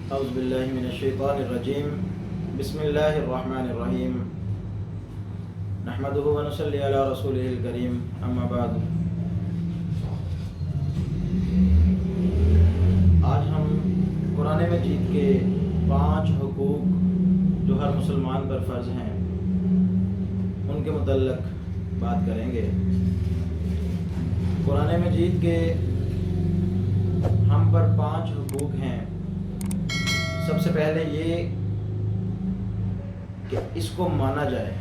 اعوذ باللہ من الشیطان الرجیم بسم اللہ الرحمن الرحیم نحمدہ ونصلی علی رسولہ الکریم اما بعد۔ آج ہم قرآن مجید کے 5 حقوق جو ہر مسلمان پر فرض ہیں ان کے متعلق بات کریں گے۔ قرآن مجید کے ہم پر 5 حقوق ہیں۔ سب سے پہلے یہ کہ اس کو مانا جائے۔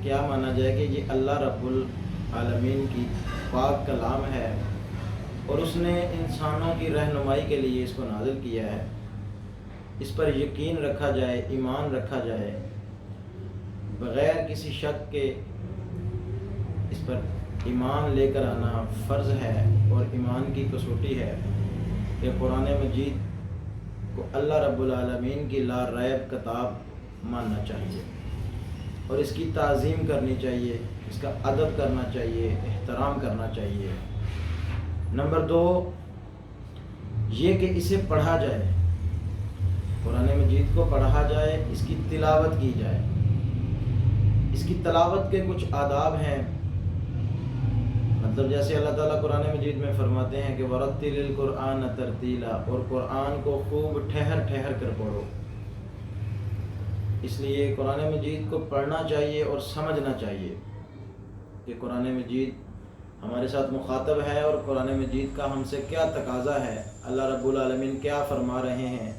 کیا مانا جائے؟ کہ یہ اللہ رب العالمین کی پاک کلام ہے اور اس نے انسانوں کی رہنمائی کے لیے اس کو نازل کیا ہے۔ اس پر یقین رکھا جائے، ایمان رکھا جائے، بغیر کسی شک کے اس پر ایمان لے کر آنا فرض ہے اور ایمان کی کسوٹی ہے کہ قرآن مجید کو اللہ رب العالمین کی لا ریب کتاب ماننا چاہیے اور اس کی تعظیم کرنی چاہیے، اس کا ادب کرنا چاہیے، احترام کرنا چاہیے۔ نمبر 2 یہ کہ اسے پڑھا جائے، قرآن مجید کو پڑھا جائے، اس کی تلاوت کی جائے۔ اس کی تلاوت کے کچھ آداب ہیں، مطلب جیسے اللہ تعالیٰ قرآن مجید میں فرماتے ہیں کہ وَرَتِّلِ الْقُرْآنَ تَرْتِيلًا، اور قرآن کو خوب ٹھہر ٹھہر کر پڑھو۔ اس لیے قرآن مجید کو پڑھنا چاہیے اور سمجھنا چاہیے کہ قرآن مجید ہمارے ساتھ مخاطب ہے اور قرآن مجید کا ہم سے کیا تقاضا ہے، اللہ رب العالمین کیا فرما رہے ہیں،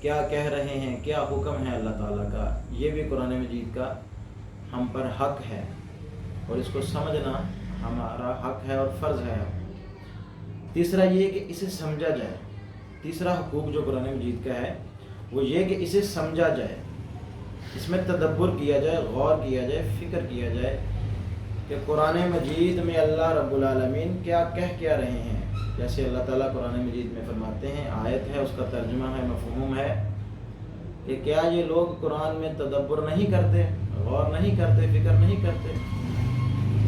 کیا کہہ رہے ہیں، کیا حکم ہے اللہ تعالیٰ کا۔ یہ بھی قرآن مجید کا ہم پر حق ہے اور اس کو سمجھنا ہمارا حق ہے اور فرض ہے۔ تیسرا یہ کہ اسے سمجھا جائے۔ تیسرا حقوق جو قرآن مجید کا ہے وہ یہ کہ اسے سمجھا جائے، اس میں تدبر کیا جائے، غور کیا جائے، فکر کیا جائے کہ قرآن مجید میں اللہ رب العالمین کیا کہہ رہے ہیں۔ جیسے اللہ تعالیٰ قرآن مجید میں فرماتے ہیں، آیت ہے، اس کا ترجمہ ہے، مفہوم ہے کہ کیا یہ لوگ قرآن میں تدبر نہیں کرتے، غور نہیں کرتے، فکر نہیں کرتے۔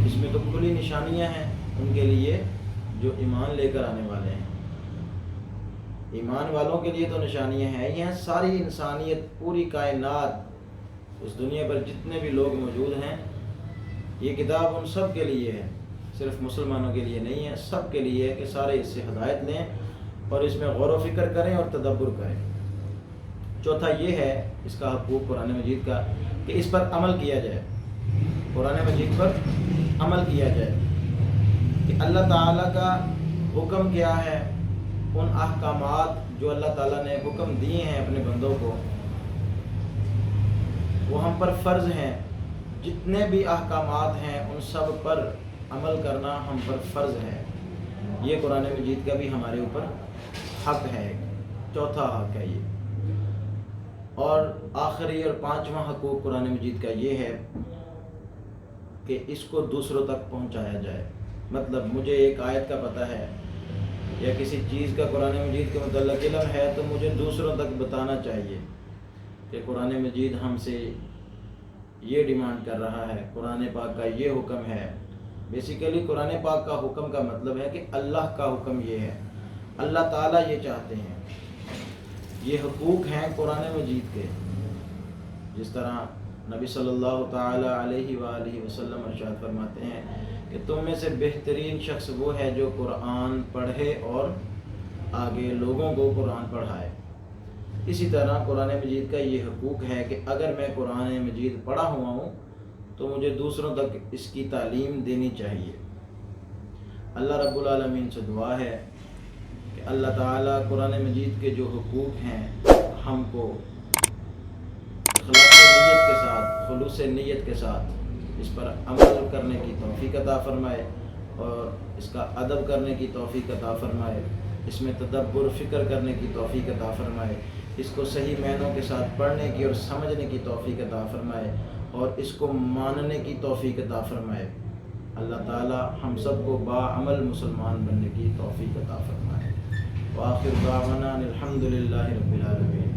اس میں تو کھلی نشانیاں ہیں ان کے لیے جو ایمان لے کر آنے والے ہیں۔ ایمان والوں کے لیے تو نشانیاں ہیں، یہ ساری انسانیت، پوری کائنات، اس دنیا پر جتنے بھی لوگ موجود ہیں، یہ کتاب ان سب کے لیے ہے، صرف مسلمانوں کے لیے نہیں ہے، سب کے لیے ہے کہ سارے اس سے ہدایت لیں اور اس میں غور و فکر کریں اور تدبر کریں۔ چوتھا یہ ہے اس کا حقوق قرآن مجید کا کہ اس پر عمل کیا جائے، قرآن مجید پر عمل کیا جائے کہ اللہ تعالیٰ کا حکم کیا ہے، ان احکامات جو اللہ تعالیٰ نے حکم دیے ہیں اپنے بندوں کو وہ ہم پر فرض ہیں۔ جتنے بھی احکامات ہیں ان سب پر عمل کرنا ہم پر فرض ہے۔ یہ قرآن مجید کا بھی ہمارے اوپر حق ہے، چوتھا حق ہے یہ۔ اور آخری اور 5واں حقوق قرآن مجید کا یہ ہے کہ اس کو دوسروں تک پہنچایا جائے۔ مطلب مجھے ایک آیت کا پتہ ہے یا کسی چیز کا قرآن مجید کے متعلق علم ہے تو مجھے دوسروں تک بتانا چاہیے کہ قرآن مجید ہم سے یہ ڈیمانڈ کر رہا ہے، قرآن پاک کا یہ حکم ہے۔ بیسیکلی قرآن پاک کا حکم کا مطلب ہے کہ اللہ کا حکم یہ ہے، اللہ تعالیٰ یہ چاہتے ہیں۔ یہ حقوق ہیں قرآن مجید کے، جس طرح نبی صلی اللہ تعالی علیہ وآلہ وسلم ارشاد فرماتے ہیں کہ تم میں سے بہترین شخص وہ ہے جو قرآن پڑھے اور آگے لوگوں کو قرآن پڑھائے۔ اسی طرح قرآن مجید کا یہ حقوق ہے کہ اگر میں قرآن مجید پڑھا ہوا ہوں تو مجھے دوسروں تک اس کی تعلیم دینی چاہیے۔ اللہ رب العالمین سے دعا ہے کہ اللہ تعالیٰ قرآن مجید کے جو حقوق ہیں ہم کو خلوص نیت کے ساتھ اس پر عمل کرنے کی توفیق عطا فرمائے اور اس کا ادب کرنے کی توفیق عطا فرمائے، اس میں تدبر فکر کرنے کی توفیق عطا فرمائے، اس کو صحیح معنوں کے ساتھ پڑھنے کی اور سمجھنے کی توفیق عطا فرمائے اور اس کو ماننے کی توفیق عطا فرمائے۔ اللہ تعالی ہم سب کو باعمل مسلمان بننے کی توفیق عطا فرمائے۔ وآخر دعوانا الحمد للہ رب العالمین۔